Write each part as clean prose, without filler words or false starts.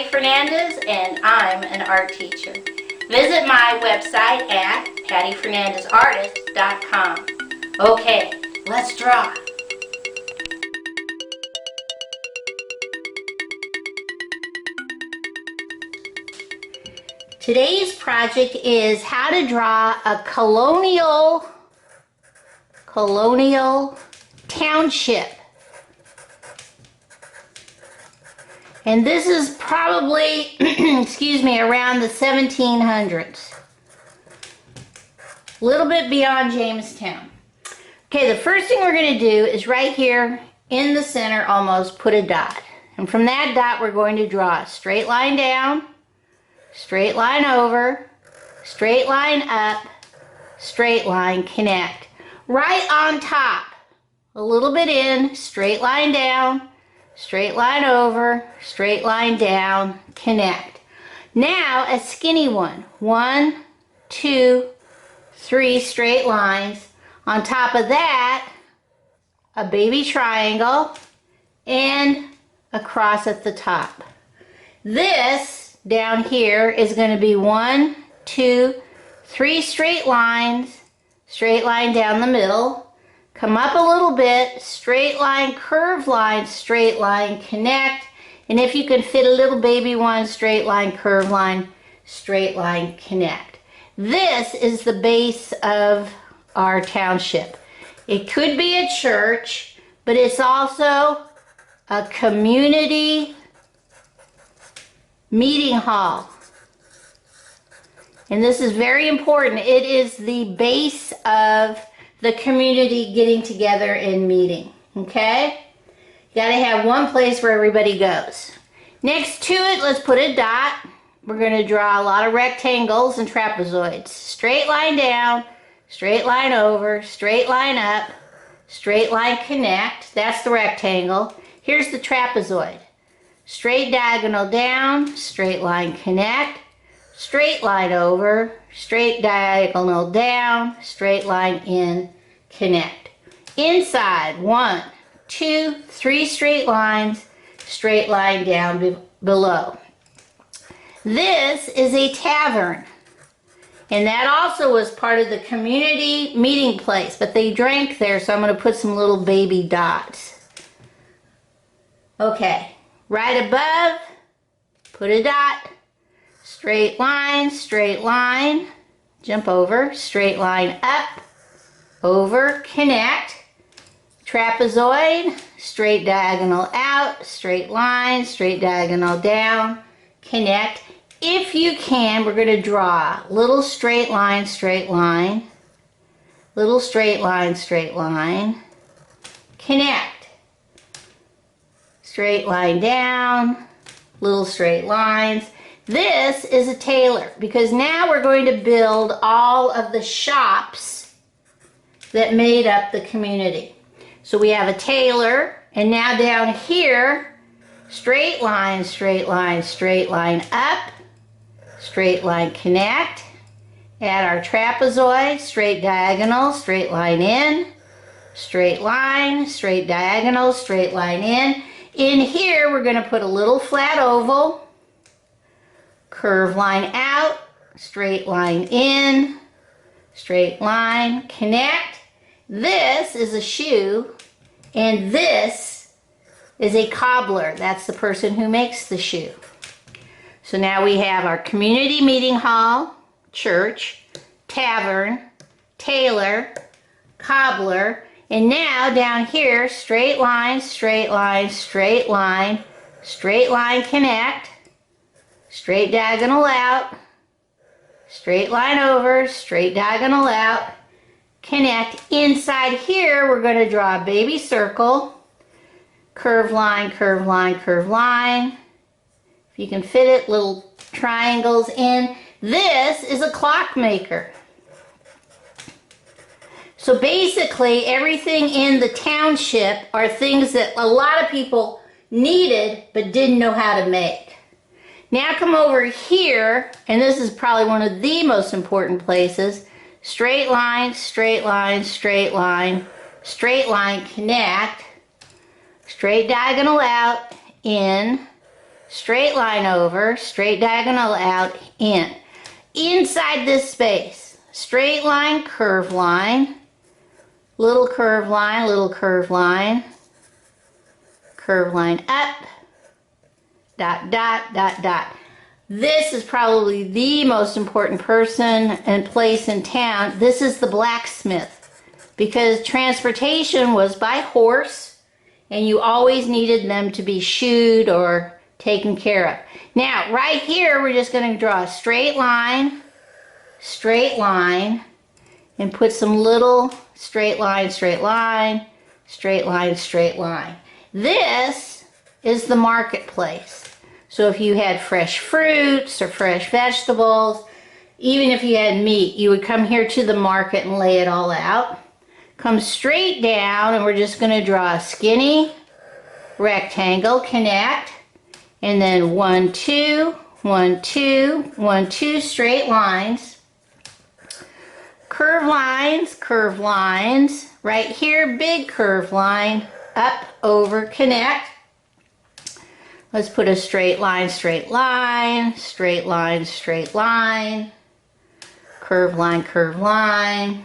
Patty Fernandez, and I'm an art teacher. Visit my website at pattyfernandezartist.com. Okay, let's draw. Today's project is how to draw a colonial township. And this is probably, excuse me, around the 1700s. A little bit beyond Jamestown. Okay, the first thing we're going to do is right here in the center almost put a dot. And from that dot we're going to draw a straight line down, straight line over, straight line up, straight line connect. Right on top, a little bit in, straight line down, straight line over, straight line down, connect. Now a skinny one. 1, 2, 3 straight lines. On top of that, a baby triangle and a cross at the top. This down here is going to be 1, 2, 3 straight lines, straight line down the middle. Come up a little bit, straight line, curved line, straight line, connect. And if you can fit a little baby one, straight line, curved line, straight line, connect. This is the base of our township. It could be a church, but it's also a community meeting hall. And this is very important. It is the base of the community getting together and meeting, okay? You gotta have one place where everybody goes. Next to it, let's put a dot. We're gonna draw a lot of rectangles and trapezoids. Straight line down, straight line over, straight line up, straight line connect. That's the rectangle. Here's the trapezoid. Straight diagonal down, straight line connect, straight line over, straight diagonal down, straight line in, connect. Inside, 1, 2, 3 straight lines, straight line down below. This is a tavern, and that also was part of the community meeting place, but they drank there, so I'm going to put some little baby dots. Okay, right above, put a dot. Straight line, jump over, straight line up, over, connect, trapezoid, straight diagonal out, straight line, straight diagonal down, connect. If you can, we're going to draw little straight line, little straight line, connect, straight line down, little straight lines. This is a tailor because now we're going to build all of the shops that made up the community. So we have a tailor, and now down here, straight line up, straight line connect. Add our trapezoid, straight diagonal, straight line in, straight line, straight diagonal, straight line in. In here, we're going to put a little flat oval, curve line out, straight line in, straight line, connect. This is a shoe, and this is a cobbler. That's the person who makes the shoe. So now we have our community meeting hall, church, tavern, tailor, cobbler, and now down here, straight line, connect, straight diagonal out, straight line over, straight diagonal out, connect. Inside here, we're going to draw a baby circle, curved line. If you can fit it, little triangles in. This is a clockmaker. So basically, everything in the township are things that a lot of people needed but didn't know how to make. Now come over here, and this is probably one of the most important places. Straight line, connect. Straight diagonal out, in, straight line over, straight diagonal out, in. Inside this space, straight line, curve line, little curve line, little curve line up, dot, dot, dot, dot. This is probably the most important person and place in town. This is the blacksmith, because transportation was by horse and you always needed them to be shoed or taken care of. Now, right here, we're just going to draw a straight line, and put some little straight line, straight line, straight line, straight line. This is the marketplace. So if you had fresh fruits or fresh vegetables, even if you had meat, you would come here to the market and lay it all out. Come straight down, and we're just going to draw a skinny rectangle, connect, and then 1, 2, 1, 2, 1, 2 straight lines. Curve lines, right here, big curve line, up, over, connect. Let's put a straight line, straight line, straight line, straight line, curve line, curve line,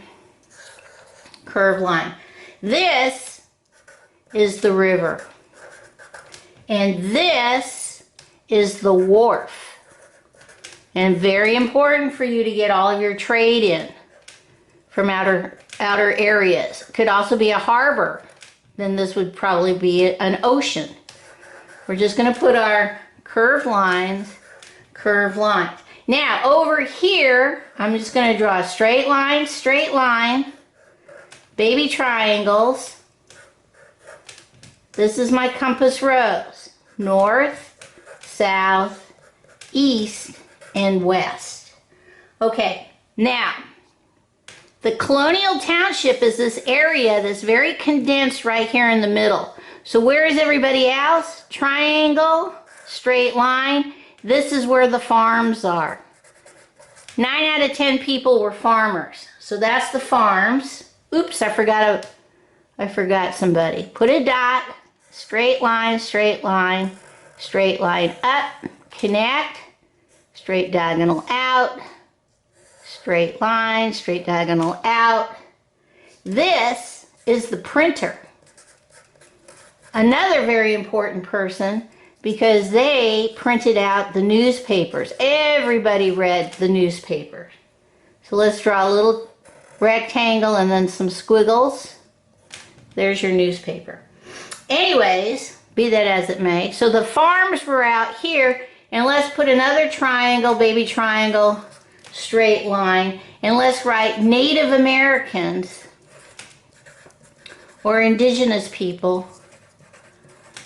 curve line. This is the river, and this is the wharf. And very important for you to get all of your trade in from outer areas. Could also be a harbor. Then this would probably be an ocean. We're just going to put our curved lines, curved lines. Now over here, I'm just going to draw a straight line, baby triangles. This is my compass rose. North, south, east, and west. Okay, now, the Colonial Township is this area that's very condensed right here in the middle. So where is everybody else? Triangle, straight line. This is where the farms are. 9 out of 10 people were farmers. So that's the farms. Oops, I forgot somebody. Put a dot, straight line, straight line, straight line up, connect, straight diagonal out, straight line, straight diagonal out. This is the printer. Another very important person, because they printed out the newspapers. Everybody read the newspapers. So let's draw a little rectangle and then some squiggles. There's your newspaper. Anyways, be that as it may. So the farms were out here, and let's put another triangle, baby triangle, straight line, and let's write Native Americans or indigenous people.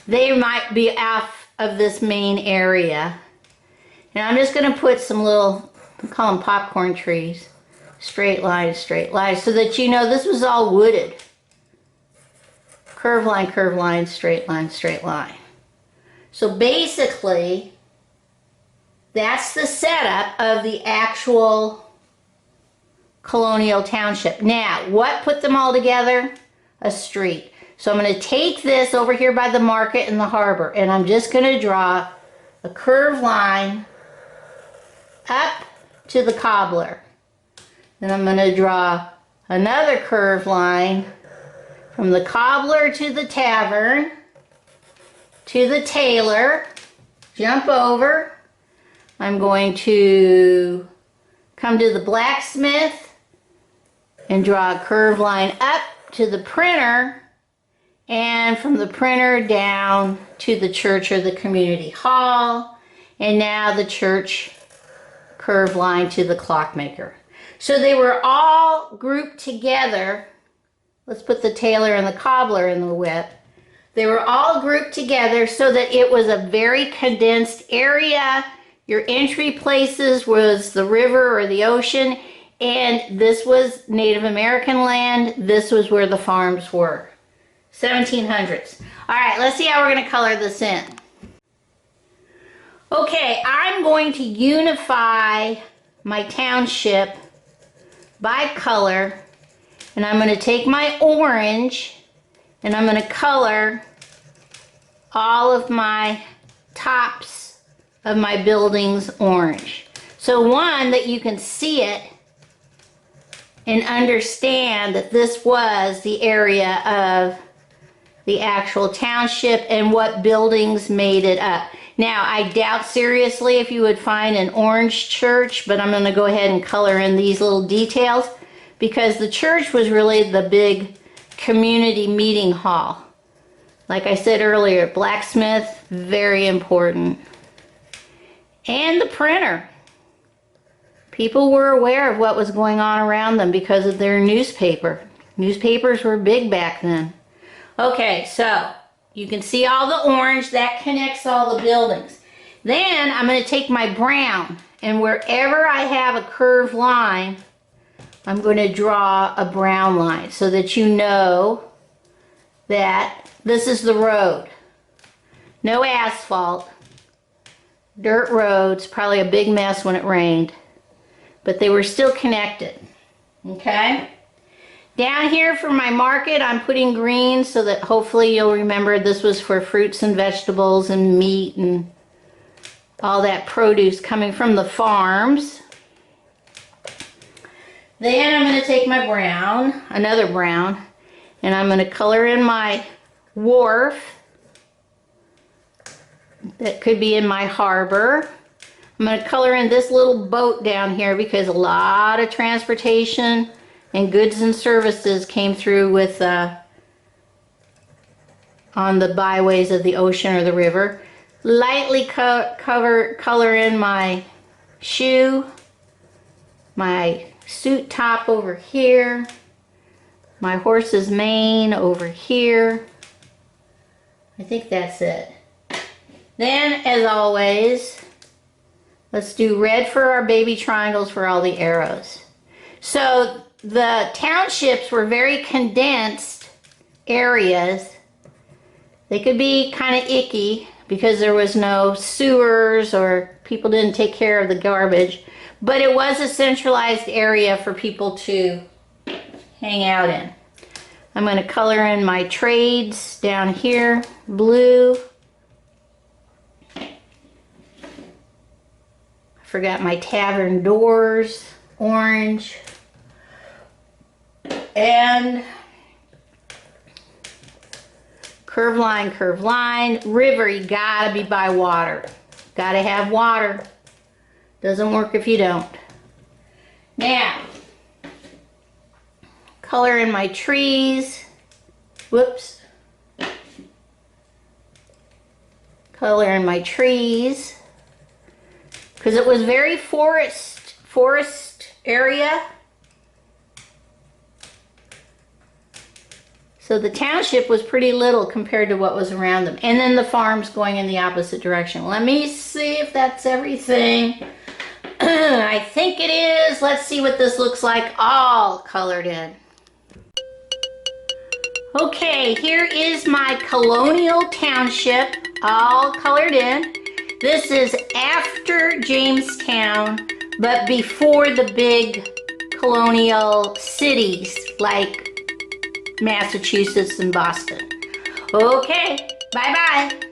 They might be out of this main area. And I'm just going to put some little, I call them popcorn trees, straight lines, so that you know this was all wooded. Curve line, straight line. So basically, that's the setup of the actual Colonial Township. Now, what put them all together? A street. So I'm going to take this over here by the market and the harbor, and I'm just going to draw a curved line up to the cobbler. Then I'm going to draw another curved line from the cobbler to the tavern, to the tailor, jump over. I'm going to come to the blacksmith and draw a curved line up to the printer, and from the printer down to the church or the community hall, and now the church curved line to the clockmaker. So they were all grouped together. Let's put the tailor and the cobbler in the whip. They were all grouped together so that it was a very condensed area. Your entry places was the river or the ocean, and this was Native American land. This was where the farms were. 1700s. All right, let's see how we're going to color this in. Okay, I'm going to unify my township by color, and I'm going to take my orange and I'm going to color all of my tops of my buildings orange. So one, that you can see it and understand that this was the area of the actual township and what buildings made it up. Now, I doubt seriously if you would find an orange church, but I'm going to go ahead and color in these little details because the church was really the big community meeting hall. Like I said earlier, blacksmith, very important. And the printer. People were aware of what was going on around them because of their newspaper. Newspapers were big back then. Okay, so you can see all the orange. That connects all the buildings. Then I'm going to take my brown, and wherever I have a curved line, I'm going to draw a brown line so that you know that this is the road. No asphalt. Dirt roads, probably a big mess when it rained. But they were still connected. Okay? Down here for my market, I'm putting green so that hopefully you'll remember this was for fruits and vegetables and meat and all that produce coming from the farms. Then I'm going to take my brown, another brown, and I'm going to color in my wharf. That could be in my harbor. I'm going to color in this little boat down here because a lot of transportation and goods and services came through with on the byways of the ocean or the river. Lightly color in my shoe, my suit top over here, my horse's mane over here. I think that's it. Then, as always, let's do red for our baby triangles for all the arrows. So the townships were very condensed areas. They could be kind of icky because there was no sewers or people didn't take care of the garbage, but it was a centralized area for people to hang out in. I'm going to color in my trades down here, blue. Forgot my tavern doors, orange. And curve line, curve line. River, you gotta be by water. Gotta have water. Doesn't work if you don't. Now, color in my trees. Whoops. Color in my trees. Because it was very forest area. So the township was pretty little compared to what was around them. And then the farms going in the opposite direction. Let me see if that's everything. I think it is. Let's see what this looks like all colored in. Okay, here is my Colonial Township all colored in. This is after Jamestown, but before the big colonial cities like Massachusetts and Boston. Okay, bye-bye.